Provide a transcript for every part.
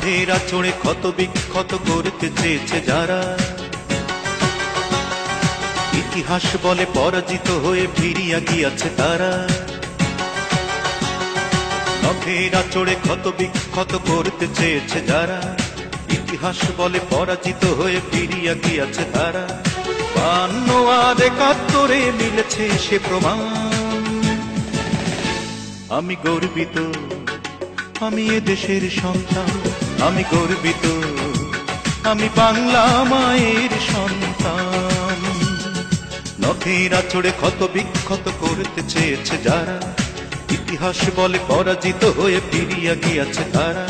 নখের আঁচড়ে ক্ষত বিক্ষত করতে চেয়েছে যারা, ইতিহাস বলে পরাজিত হয়ে ফিরিয়া গিয়াছে তারা। নখের আঁচড়ে ক্ষত বিক্ষত করতে চেয়েছে যারা, ইতিহাস বলে পরাজিত হয়ে ফিরিয়া গিয়াছে তারা। 52 আর 71 মিলেছে সে প্রমাণ। আমি গর্বিত, আমি এ দেশের সন্তান। আমি গর্বিত, আমি বাংলা মায়ের সন্তান। নখের আঁচড়ে ক্ষত বিক্ষত করতে চেয়েছে যারা, ইতিহাস বলে পরাজিত হয়ে ফিরিয়া গিয়াছে তারা।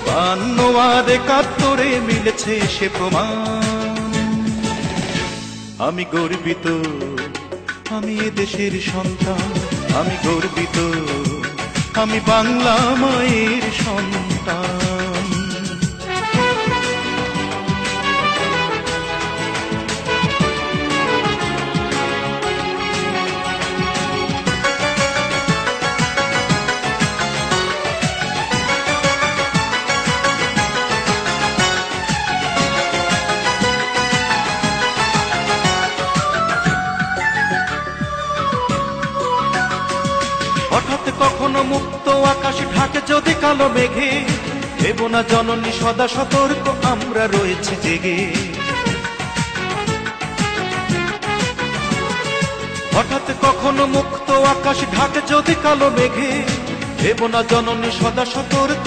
52 আর 71 মিলেছে সে প্রমাণ। আমি গর্বিত, আমি এ দেশের সন্তান। আমি গর্বিত, আমি বাংলা মায়ের সন্তান। হঠাৎ কখনো মুক্ত আকাশ ঢাকে যদি কালো মেঘে, দেব না জননী সদা সতর্ক, আমরা রয়েছি জেগে। হঠাৎ কখনো মুক্ত আকাশ ঢাকে যদি কালো মেঘে, দেব না জননী সদা সতর্ক।